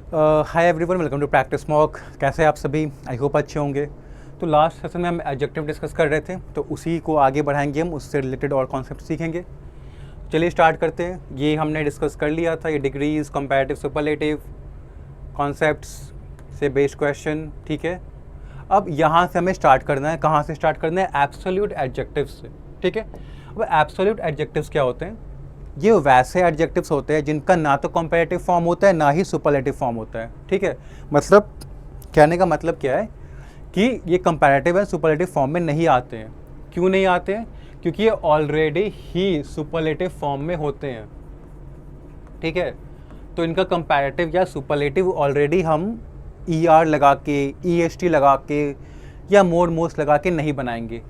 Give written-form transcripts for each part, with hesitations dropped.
Hi everyone, welcome to practice mock. कैसे हैं आप सभी? आई होप अच्छे होंगे। तो लास्ट सेशन में हम एडजेक्टिव डिस्कस कर रहे थे, तो उसी को आगे बढ़ाएंगे, हम उससे रिलेटेड और कॉन्सेप्ट सीखेंगे। चलिए स्टार्ट करते हैं। ये हमने डिस्कस कर लिया था, ये डिग्रीज, कंपैरेटिव, सुपरलेटिव, कॉन्सेप्ट्स से बेस्ड क्वेश्चन, ठीक है। अब यहाँ से हमें स्टार्ट करना है। कहाँ से स्टार्ट करना है? एब्सोल्यूट एडजेक्टिव्स से, ठीक है। अब एब्सोल्यूट एडजेक्टिव्स क्या होते हैं? ये वैसे एडजेक्टिव्स होते हैं जिनका ना तो कंपैरेटिव फॉर्म होता है ना ही सुपरलेटिव फॉर्म होता है, ठीक है। मतलब कहने का मतलब क्या है कि ये कंपैरेटिव एंड सुपरलेटिव फॉर्म में नहीं आते हैं। क्यों नहीं आते हैं? क्योंकि ये ऑलरेडी ही सुपरलेटिव फॉर्म में होते हैं, ठीक है। तो इनका कंपैरेटिव या सुपरलेटिव ऑलरेडी हम ER लगा के, EST लगा के या मोर मोस्ट लगा के नहीं बनाएंगे।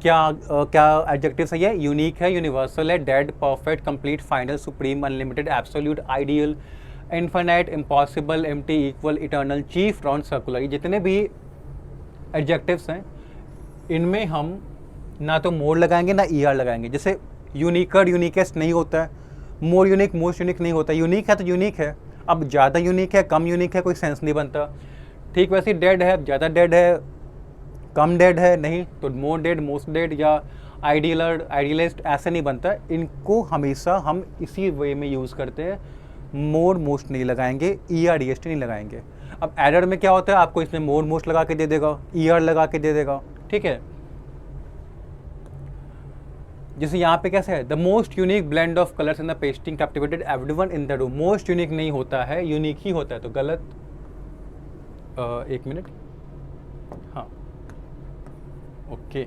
क्या एडजेक्टिव सही है? यूनिक है, यूनिवर्सल है, dead, perfect, complete, final, supreme, unlimited, absolute, ideal, infinite, impossible, empty, equal, eternal, chief, round, circular. ये जितने भी एडजेक्टिव्स हैं इनमें हम ना तो मोर लगाएंगे ना ER लगाएंगे। जैसे यूनिकर, यूनिकेस्ट नहीं होता है, मोर यूनिक, मोस्ट यूनिक नहीं होता। यूनिक है तो यूनिक है। अब ज़्यादा यूनिक है, कम यूनिक है, कोई सेंस नहीं बनता। ठीक वैसे ही डेड है, ज़्यादा डेड है, कम डेड है, नहीं तो मोर डेड, मोस्ट डेड या आइडियलिस्ट ऐसे नहीं बनता। इनको हमेशा हम इसी वे में यूज़ करते हैं। मोर मोस्ट नहीं लगाएंगे, ER EST नहीं लगाएंगे। अब एडर में क्या होता है? आपको इसमें मोर मोस्ट लगा के दे देगा, ER लगा के दे देगा, ठीक है। जैसे यहाँ पे कैसे है? The most unique blend of colours in the pasting captivated everyone in the room. Most unique नहीं होता है, यूनिक ही होता है, तो गलत। एक मिनट, हाँ ओके,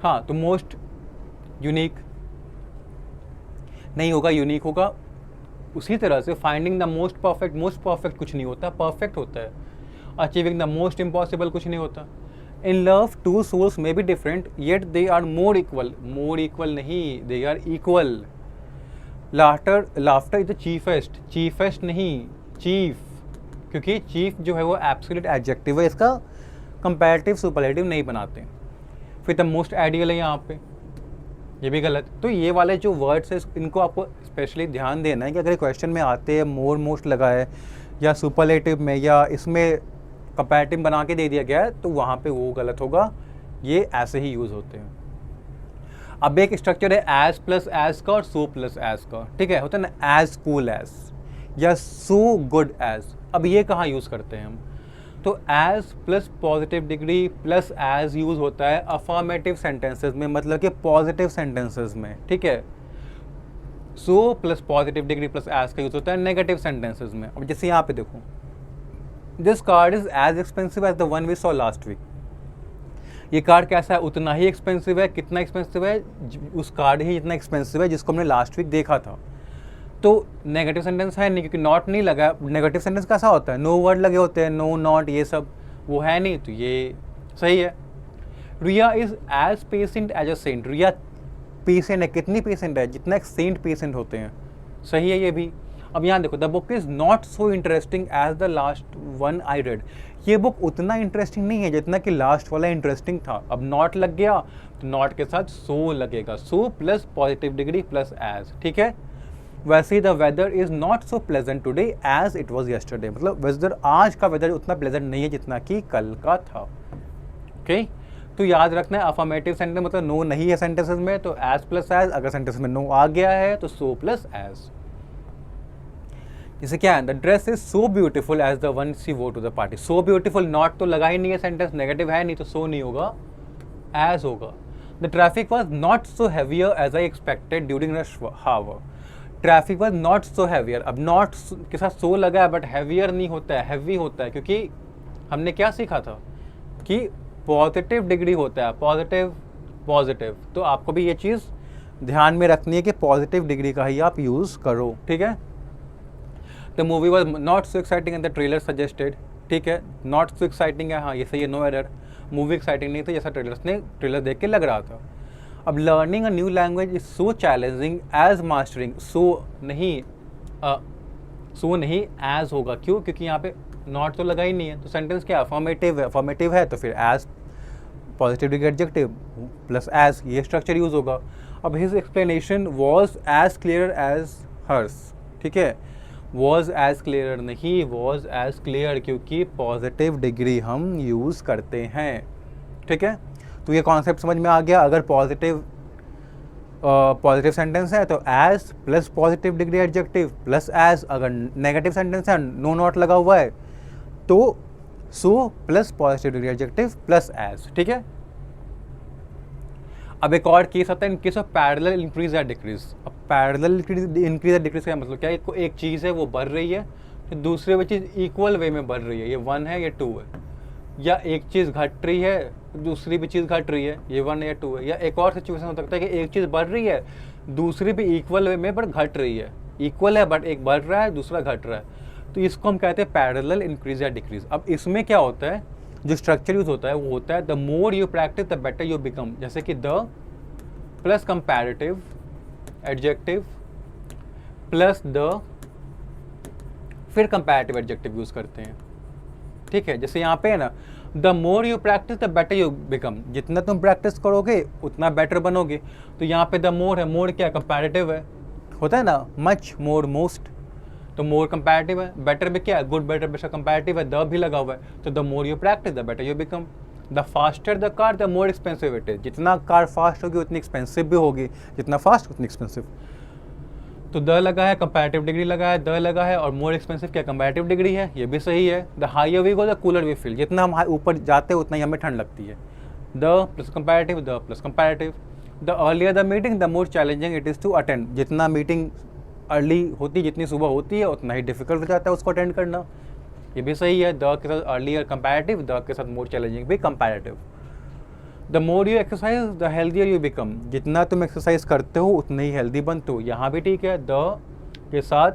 हाँ तो मोस्ट यूनिक नहीं होगा, यूनिक होगा। उसी तरह से फाइंडिंग द मोस्ट परफेक्ट कुछ नहीं होता, परफेक्ट होता है। अचीविंग द मोस्ट इम्पॉसिबल कुछ नहीं होता। In love two souls may be different yet they are more equal नहीं, they are equal. Laughter is the cheapest नहीं, चीफ, क्योंकि चीफ जो है वो एब्सोल्यूट एडजेक्टिव है, इसका कंपैरेटिव सुपरलेटिव नहीं बनाते। फिर द मोस्ट आइडियल है यहाँ पे, ये भी गलत। तो ये वाले जो वर्ड्स है इनको आपको स्पेशली ध्यान देना है कि अगर क्वेश्चन में आते हैं मोर मोस्ट लगा है या सुपरलेटिव में या इसमें कंपैरेटिव बना के दे दिया गया है तो वहाँ पे वो गलत होगा। ये ऐसे ही यूज़ होते हैं। अब एक स्ट्रक्चर है एज प्लस एज का और सो प्लस एज का, ठीक है। होता है ना एज कूल एज या सो गुड एज। अब ये कहाँ यूज़ करते हैं हम? तो as plus positive degree plus as use होता है अफर्मेटिव सेंटेंसेस में, मतलब कि पॉजिटिव सेंटेंसेस में, ठीक है। So plus positive degree plus as का यूज़ होता है नेगेटिव सेंटेंसेस में। अब जैसे यहाँ पे देखो, this card is as expensive as the one we saw last week. ये कार्ड कैसा है? उतना ही एक्सपेंसिव है। कितना एक्सपेंसिव है? उस कार्ड ही इतना एक्सपेंसिव है जिसको हमने लास्ट वीक देखा था। तो नेगेटिव सेंटेंस है नहीं, क्योंकि नॉट नहीं लगा। नेगेटिव सेंटेंस कैसा होता है? नो वर्ड लगे होते हैं, नो, नॉट, ये सब वो है नहीं, तो ये सही है। Riya is as patient as a saint. Riya patient है, कितनी पेशेंट है? जितना एक सेंट पेशेंट होते हैं, सही है ये भी। अब यहाँ देखो, the book is not so interesting as the last one I read. ये बुक उतना इंटरेस्टिंग नहीं है जितना कि लास्ट वाला इंटरेस्टिंग था। अब नॉट लग गया तो नॉट के साथ सो लगेगा, so plus positive degree plus as, ठीक है। वैसे ही the weather is not so pleasant today as it was yesterday. मतलब वेदर, आज का वेदर उतना प्लेजेंट नहीं है जितना कि कल का था, ओके। तो याद रखना है अफर्मेटिव सेंटेंस मतलब नो नहीं है सेंटेंसेस में, तो एज प्लस एज। अगर सेंटेंस में नो आ गया है तो सो प्लस एज। जैसे क्या है? The dress is so beautiful as the one she wore to the party. So beautiful not तो लगा ही नहीं है, सेंटेंस नेगेटिव है नहीं, तो सो नहीं होगा, एज होगा। The traffic was not so heavier as I expected during rush hour. Traffic was not so heavier. अब नॉट के साथ सो लगा है, बट हैवियर नहीं होता है, हैवी होता है, क्योंकि हमने क्या सीखा था कि पॉजिटिव डिग्री होता है, पॉजिटिव। तो आपको भी ये चीज़ ध्यान में रखनी है कि पॉजिटिव डिग्री का ही आप यूज़ करो, ठीक है। The movie was not so exciting and the trailer suggested, ठीक है। नॉट सो एक्साइटिंग है, हाँ ये सही है, नो एरर। मूवी एक्साइटिंग नहीं था जैसा ट्रेलर देख के लग रहा था। अब learning a new language is so challenging as mastering. So नहीं एज होगा। क्यों? क्योंकि यहाँ पे नॉट तो लगा ही नहीं है, तो सेंटेंस क्या अफर्मेटिव है तो फिर as positive degree adjective plus as, ये स्ट्रक्चर यूज होगा। अब his explanation was as clear as hers, ठीक है। वॉज एज क्लियर नहीं, वॉज एज क्लियर, क्योंकि पॉजिटिव डिग्री हम यूज़ करते हैं। ठीक है, तो ये कॉन्सेप्ट समझ में आ गया। अगर पॉजिटिव सेंटेंस है तो as plus positive degree adjective plus as, अगर नेगेटिव सेंटेंस है नो नॉट लगा हुआ है तो so plus positive degree adjective plus as. ठीक है, अब एक और केस आता है in case of parallel increase या डिक्रीज। अब पैरेलल इंक्रीज या डिक्रीज का मतलब क्या है? एक चीज़ है वो बढ़ रही है तो दूसरे वो चीज़ इक्वल वे में बढ़ रही है, ये 1 है ये 2 है, या एक चीज़ घट रही है दूसरी भी चीज़ घट रही है, ये 1 या 2 है। या एक और सिचुएशन हो सकता है कि एक चीज़ बढ़ रही है दूसरी भी इक्वल वे में बट घट रही है, इक्वल है बट एक बढ़ रहा है दूसरा घट रहा है, तो इसको हम कहते हैं पैरेलल इंक्रीज या डिक्रीज। अब इसमें क्या होता है, जो स्ट्रक्चर यूज होता है वो होता है the more you practice the better you become. जैसे कि the plus comparative adjective plus the, फिर कंपैरेटिव एडजेक्टिव यूज करते हैं। ठीक है, जैसे यहाँ पे है ना, the more you practice the better you become, जितना तुम प्रैक्टिस करोगे उतना बेटर बनोगे। तो यहाँ पे द मोर है, मोर क्या कंपैरेटिव है, होता है ना मच मोर मोस्ट, तो मोर कंपैरेटिव है। बेटर में क्या है, गुड बेटर बेटर कंपैरेटिव है, द भी लगा हुआ है, तो the more you practice the better you become. The faster the car the more expensive it is, जितना कार फास्ट होगी उतनी एक्सपेंसिव भी होगी, जितना फास्ट उतनी एक्सपेंसिव। तो द लगा है, कंपैरेटिव डिग्री लगा है, द लगा है, और मोर एक्सपेंसिव क्या कंपैरेटिव डिग्री है, ये भी सही है। The higher we go the cooler we feel, जितना हम ऊपर जाते हैं उतना ही हमें ठंड लगती है। The plus comparative the plus comparative. The earlier the meeting the more challenging it is to attend, जितना मीटिंग अर्ली होती जितनी सुबह होती है उतना ही डिफिकल्ट हो जाता है उसको अटेंड करना, ये भी सही है। द के साथ अर्लियर कंपैरेटिव, द के साथ मोर चैलेंजिंग भी comparative. The more you exercise the healthier you become, जितना तुम एक्सरसाइज करते हो उतने ही हेल्दी बनते हो, यहाँ भी ठीक है। द के साथ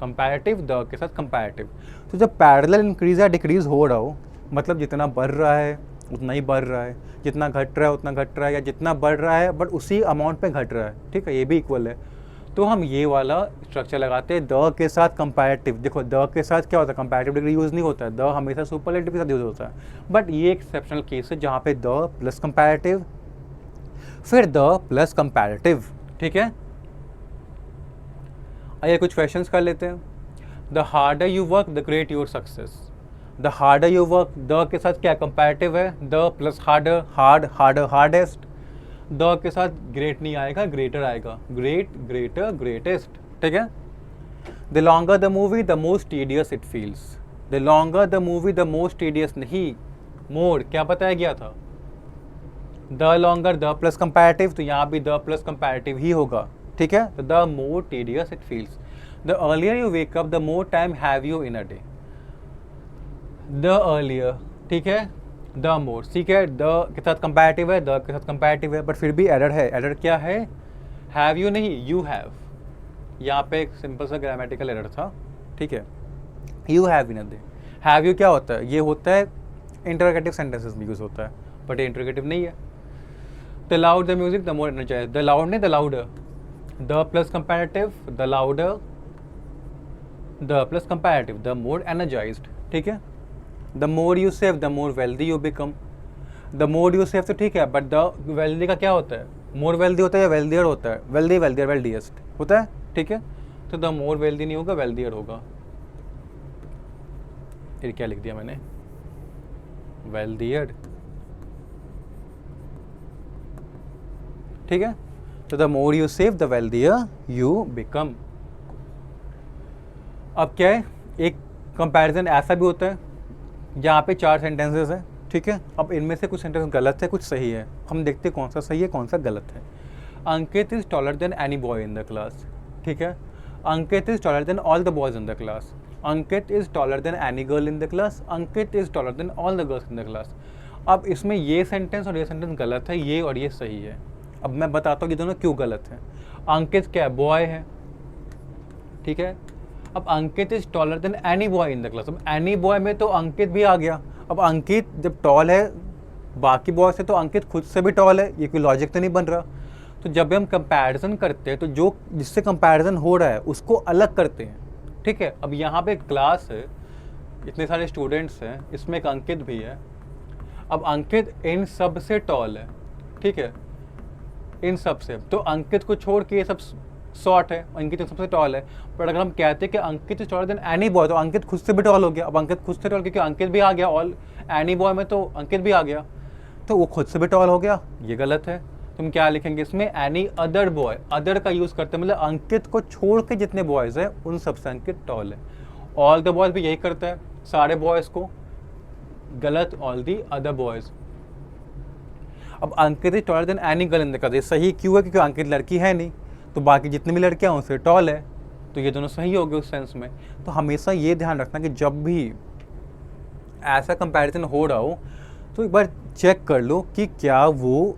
कंपैरेटिव, द के साथ कंपैरेटिव। तो जब पैरेलल इंक्रीज या डिक्रीज हो रहा हो, मतलब जितना बढ़ रहा है उतना ही बढ़ रहा है, जितना घट रहा है उतना घट रहा है, या जितना बढ़ रहा है बट उसी अमाउंट पे घट रहा है, ठीक है, ये भी इक्वल है, तो हम ये वाला स्ट्रक्चर लगाते हैं द के साथ कंपैरेटिव। देखो द के साथ क्या होता है, कंपैरेटिव डिग्री यूज़ नहीं होता है, द हमेशा सुपरलेटिव के साथ यूज़ होता है। बट ये एक्सेप्शनल केस है जहाँ पे द प्लस कंपैरेटिव फिर द प्लस कंपैरेटिव। ठीक है, आइए कुछ क्वेश्चंस कर लेते हैं। The harder you work the great your success. The harder you work, the के साथ क्या कंपैरेटिव है, the plus harder, hard harder hardest. The के साथ ग्रेट नहीं आएगा, ग्रेटर आएगा, ग्रेट ग्रेटर ग्रेटेस्ट। ठीक है, the longer the movie the most tedious it feels. The longer the movie the most tedious नहीं, मोर क्या बताया गया था, the longer the plus comparative, तो यहाँ भी द प्लस कंपैरेटिव ही होगा। ठीक है, तो the more tedious it feels. The earlier you wake up the more time have you in a day. The earlier, ठीक है, द मोर, ठीक है, द के साथ कंपैरेटिव है, द के साथ कंपैरेटिव है, बट फिर भी एरर है। एरर क्या है, हैव यू नहीं यू हैव, यहाँ पे एक सिंपल सा ग्रामेटिकल एरर था। ठीक है, you have in a day. Have you क्या होता है, ये होता है इंटरोगेटिव सेंटेंसेस में यूज होता है, बट ये इंटरोगेटिव नहीं है। The loud the music the more energize, the loud नहीं the louder, the plus comparative the louder, the plus comparative the more energized. ठीक है, the more you save the more wealthy you become. The more you save तो ठीक है, but the wealthy का क्या होता है, मोर वेल्दी होता है या वेल्दियर होता है, वेल्दी वेल्दियर वेल्दिएस्ट होता है। ठीक है, तो द मोर वेल्दी नहीं होगा, वेल्दियर होगा। फिर क्या लिख दिया मैंने, वेल्दियर। ठीक है, तो the more you save the wealthier you become. अब क्या है, एक कंपैरिजन ऐसा भी होता है जहाँ पे 4 सेंटेंसेस हैं। ठीक है, अब इनमें से कुछ सेंटेंस गलत है कुछ सही है, हम देखते हैं कौन सा सही है कौन सा गलत है। Ankit is taller than any boy in the class. ठीक है, Ankit is taller than all the boys in the class. Ankit is taller than any girl in the class. Ankit is taller than all the girls in the class. अब इसमें ये sentence और ये sentence गलत है, ये और ये सही है। अब मैं बताता हूँ ये दोनों क्यों गलत है। अंकित क्या है, बॉय है। ठीक है, अब Ankit is taller than any boy in the class. अब एनी बॉय में तो अंकित भी आ गया। अब अंकित जब टॉल है बाकी बॉय से, तो अंकित खुद से भी टॉल है, ये कोई लॉजिक तो नहीं बन रहा। तो जब हम कंपैरिजन करते हैं तो जो जिससे कंपैरिजन हो रहा है उसको अलग करते हैं। ठीक है, अब यहाँ पे क्लास है, इतने सारे स्टूडेंट्स हैं, इसमें एक अंकित भी है। अब अंकित इन सब से टॉल है। ठीक है, इन सब से, तो अंकित को छोड़ के ये सब शॉर्ट है, अंकित सबसे टॉल है। पर अगर हम कहते हैं कि Ankit is taller than any boy, तो अंकित खुद से भी टॉल हो गया। अब अंकित खुद से टॉल, क्योंकि अंकित भी आ गया, ऑल एनी बॉय में तो अंकित भी आ गया, तो वो खुद से भी टॉल हो गया। ये गलत है। तुम क्या लिखेंगे इसमें? एनी अदर बॉय, अदर का यूज़ करते हैं, मतलब अंकित को छोड़ के जितने बॉयज़ हैं उन सबसे अंकित टॉल है। ऑल द बॉयज़ भी यही करता है, सारे बॉयज़ को। गलत, ऑल दी अदर बॉयज़। अब Ankit is taller than any girl in the class, सही क्यों है? क्योंकि अंकित लड़की है नहीं, तो बाकी जितनी भी लड़कियां हैं उससे टॉल है, तो ये दोनों सही हो गए उस सेंस में। तो हमेशा ये ध्यान रखना कि जब भी ऐसा कंपैरिजन हो रहा हो तो एक बार चेक कर लो कि क्या वो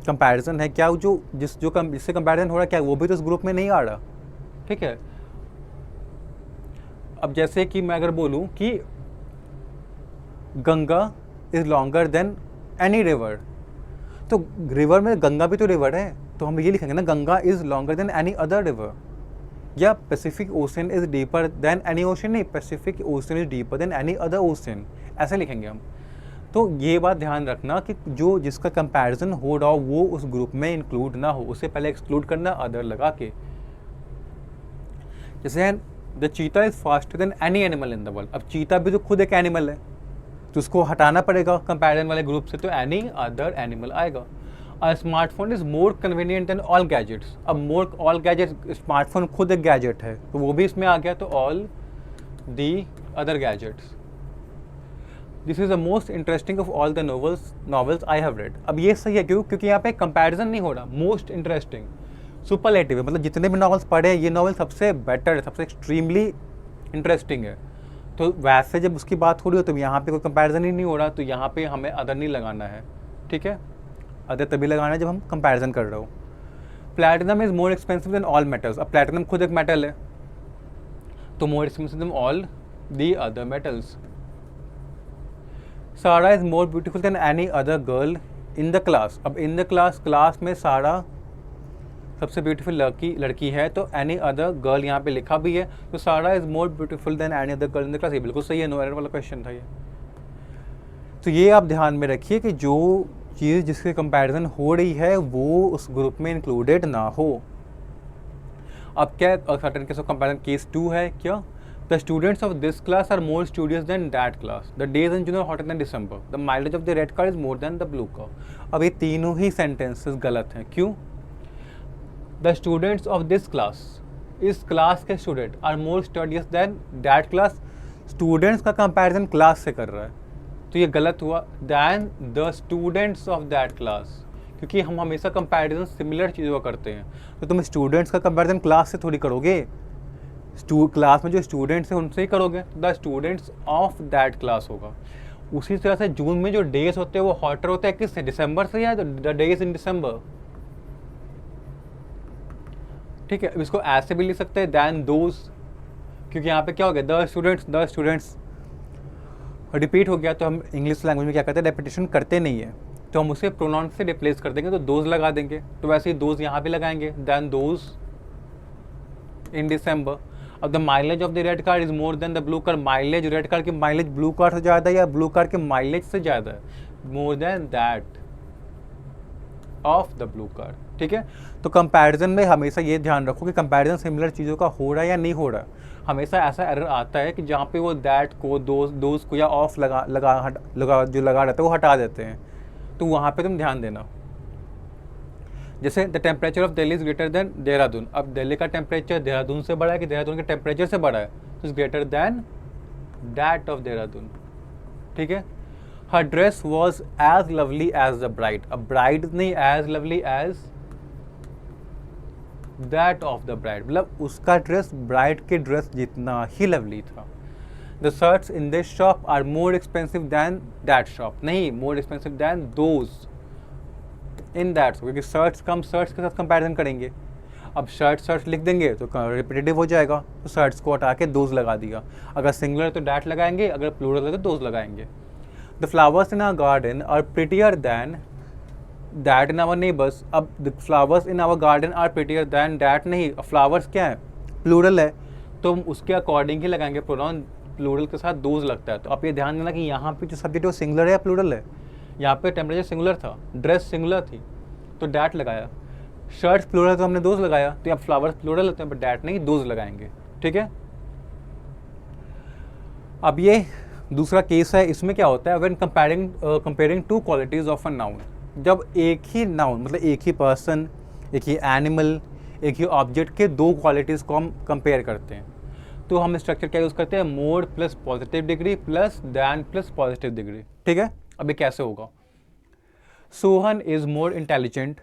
कंपैरिजन है, क्या जो जिससे कंपैरिजन हो रहा है क्या वो भी तो उस ग्रुप में नहीं आ रहा। ठीक है। अब जैसे कि मैं अगर बोलूँ कि Ganga is longer than any river, तो रिवर में गंगा भी तो रिवर है, तो हम ये लिखेंगे ना, Ganga is longer than any other river. या Pacific Ocean is deeper than any ocean, नहीं, Pacific Ocean is deeper than any other ocean, ऐसे लिखेंगे हम। तो ये बात ध्यान रखना कि जो जिसका कंपैरिजन हो रहा हो वो उस ग्रुप में इंक्लूड ना हो, उससे पहले एक्सक्लूड करना अदर लगा के। जैसे द चीता is faster than any animal in the world, अब चीता भी तो खुद एक एनिमल है, तो उसको हटाना पड़ेगा कंपैरिजन वाले ग्रुप से, तो एनी अदर एनिमल आएगा। A smartphone is more convenient than all gadgets, अब मोर ऑल गैजेट, स्मार्टफोन खुद एक गैजेट है, तो वो भी इसमें आ गया, तो all the other gadgets. This is the most interesting of all the novels I have read. अब ये सही है, क्यों? क्योंकि यहाँ पे कंपैरिजन नहीं हो रहा, मोस्ट इंटरेस्टिंग सुपरलेटिव है, मतलब जितने भी नॉवेल्स पढ़े ये नॉवेल सबसे बेटर है, सबसे एक्सट्रीमली इंटरेस्टिंग है। तो वैसे जब उसकी बात हो रही हो तो यहाँ पे कोई कंपैरिजन ही नहीं हो रहा, तो यहाँ पे हमें अदर नहीं लगाना है। ठीक है, अदर तभी लगाना है जब हम कंपैरिजन कर रहे हो। Platinum is more expensive than all metals, अब प्लैटिनम खुद एक मेटल है, तो more expensive than all the other metals. Sara is more beautiful than any other girl in the class, अब इन द क्लास में सारा सबसे ब्यूटीफुल लड़की है, तो एनी अदर गर्ल यहाँ पे लिखा भी है, तो सारा is more beautiful than any other girl in the class, ये बिल्कुल सही है, नो एरर वाला क्वेश्चन था ये। तो ये आप ध्यान में रखिए कि जो चीज़ जिसके कंपैरिजन हो रही है वो उस ग्रुप में इंक्लूडेड ना हो। अब क्या certain case of comparison, case 2 है क्या? The students of this class are more studious than that class, the days in June are hotter than December, the mileage of the red car is more than the blue car. अब ये तीनों ही sentences गलत हैं, क्यों? The students of this class, इस class के student are more studious than that class, students का कंपैरिजन क्लास से कर रहा है, तो ये गलत हुआ। Than the students of that class, क्योंकि हम हमेशा कंपैरिजन सिमिलर चीज़ों का करते हैं, तो तुम स्टूडेंट्स का कंपैरिजन क्लास से थोड़ी करोगे, क्लास में जो स्टूडेंट्स हैं उनसे ही करोगे, the students of that class होगा। उसी तरह से जून में जो डेज होते हैं वो हॉटर होते हैं किससे? दिसंबर से, या द डेज इन दिसंबर। ठीक है, इसको ऐसे भी लिख सकते हैं दैन दोज, क्योंकि यहाँ पे क्या हो गया, द स्टूडेंट्स रिपीट हो गया, तो हम इंग्लिश लैंग्वेज में क्या करते हैं, रेपिटेशन करते नहीं है, तो हम उसे प्रोनाउन से रिप्लेस कर देंगे, तो दोज लगा देंगे, तो वैसे ही दोज यहाँ पे लगाएंगे, दैन दोज इन दिसंबर। अब the mileage of the red car is more than the blue car, mileage red car की माइलेज ब्लू कार से ज़्यादा है या ब्लू कार के माइलेज से ज़्यादा है? More than that of the blue car. ठीक है, तो कंपैरिजन में हमेशा ये ध्यान रखो कि कंपैरिजन सिमिलर चीज़ों का हो रहा है या नहीं हो रहा है। हमेशा ऐसा एरर आता है कि जहाँ पे वो दैट को दोज को या ऑफ लगा जो लगा रहता है वो हटा देते हैं, तो वहाँ पे तुम ध्यान देना। जैसे the temperature of Delhi is greater then Dehradun, अब दिल्ली का टेम्परेचर देहरादून से बड़ा है कि देहरादून के टेम्परेचर से बड़ा है, तो is greater than that of Dehradun. ठीक है, हर dress was as lovely as the bride, अब ब्राइड नहीं, as lovely as that of the bride, मतलब उसका ड्रेस ब्राइड के ड्रेस जितना ही लवली था। The shirts in this shop are more expensive than that shop, नहीं, more expensive than those in that, क्योंकि शर्ट्स कम शर्ट्स के साथ कंपैरिजन करेंगे। अब शर्ट्स लिख देंगे तो रिपीटेटिव हो जाएगा, तो शर्ट्स को हटा के दोज लगा दिया, अगर सिंगुलर तो डैट लगाएंगे, अगर प्लूरल है तो दोज लगाएंगे। The flowers in our garden are prettier than that in our neighbours, अब the flowers in our garden are prettier than that नहीं, फ्लावर्स क्या है, प्लूरल है, तो हम उसके अकॉर्डिंग ही लगाएंगे प्रोनाउन, प्लूरल के साथ दोज लगता है। तो आप ये ध्यान देना कि यहाँ पे जो सब्जेक्ट है वो सिंगुलर है या प्लूरल है, यहाँ पे टेम्परेचर सिंगुलर था, ड्रेस सिंगुलर थी, तो डैट लगाया। शर्ट्स प्लूरल तो हमने दोज लगाया, तो यहाँ फ्लावर्स प्लूरल होते हैं बट डैट नहीं, दोज लगाएंगे, ठीक है। अब ये दूसरा केस है, इसमें क्या होता है, when comparing two qualities of a noun, जब एक ही नाउन मतलब एक ही पर्सन, एक ही एनिमल, एक ही ऑब्जेक्ट के दो क्वालिटीज़ को हम कंपेयर करते हैं, तो हम स्ट्रक्चर क्या यूज़ करते हैं, more plus positive degree plus than plus positive degree, ठीक है। अब ये कैसे होगा, Sohan is more intelligent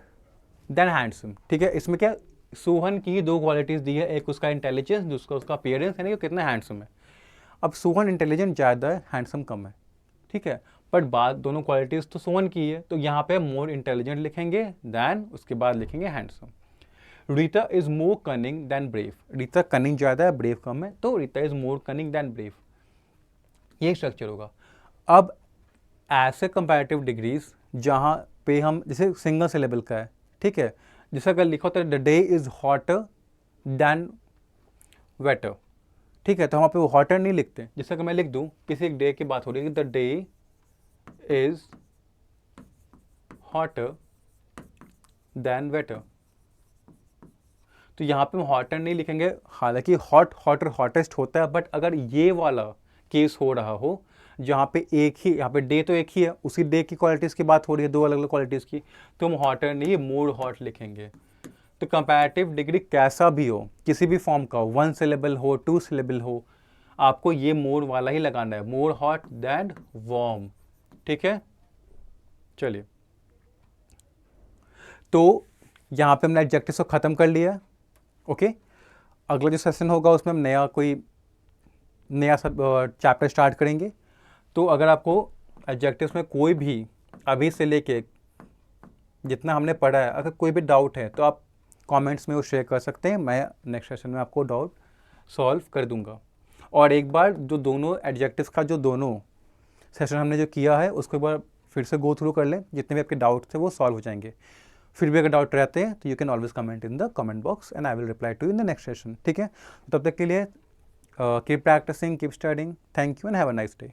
than handsome, ठीक है। इसमें क्या, सोहन की दो क्वालिटीज़ दी है, एक उसका इंटेलिजेंस, दूसरा उसका अपीयरेंस, यानी कि कितना हैंडसम है। अब सोहन इंटेलिजेंट ज़्यादा है, हैंडसम कम है, ठीक है, बट बात दोनों क्वालिटीज़ तो सोहन की है, तो यहाँ पे मोर इंटेलिजेंट लिखेंगे दैन उसके बाद लिखेंगे handsome. Rita is more cunning than brave, Rita cunning ज़्यादा है, ब्रेव कम है, तो Rita is more cunning than brave, ये स्ट्रक्चर होगा। अब ऐसे कंपैरेटिव डिग्रीज जहाँ पे हम, जैसे सिंगल सिलेबल का है, ठीक है, जैसा अगर लिखा होता है the day is hotter than wetter, ठीक है, तो हम वहाँ पे वो हॉटर नहीं लिखते। जैसा कि मैं लिख दूँ, किसी एक डे की बात हो रही है, the day is hotter than wetter, तो यहाँ पे हम हॉटर नहीं लिखेंगे, हालांकि हॉट हॉटर हॉटेस्ट होता है, बट अगर ये वाला केस हो रहा हो जहाँ पे एक ही, यहाँ पे डे तो एक ही है, उसी डे की क्वालिटीज़ की बात हो रही है, दो अलग अलग क्वालिटीज़ की, तो हम हॉटर नहीं मोर हॉट लिखेंगे। तो कंपैरेटिव डिग्री कैसा भी हो, किसी भी फॉर्म का हो, 1 सिलेबल हो, 2 सिलेबल हो, आपको ये मोर वाला ही लगाना है, मोर हॉट दैन वार्म, ठीक है। चलिए, तो यहाँ पे हमने एडजेक्टिव्स को ख़त्म कर लिया, ओके। अगला जो सेशन होगा उसमें हम नया सब चैप्टर स्टार्ट करेंगे। तो अगर आपको एडजेक्टिव्स में कोई भी अभी से लेके जितना हमने पढ़ा है, अगर कोई भी डाउट है तो आप कमेंट्स में वो शेयर कर सकते हैं, मैं नेक्स्ट सेशन में आपको डाउट सॉल्व कर दूंगा। और एक बार जो दोनों एडजेक्टिव्स का जो दोनों सेशन हमने जो किया है उसको एक बार फिर से गो थ्रू कर लें, जितने भी आपके डाउट्स थे वो सॉल्व हो जाएंगे। फिर भी अगर डाउट रहते हैं तो you can always comment in the comment box and I will reply to in the next session, ठीक है। तब तक के लिए keep practising, keep studying, thank you and have a nice day.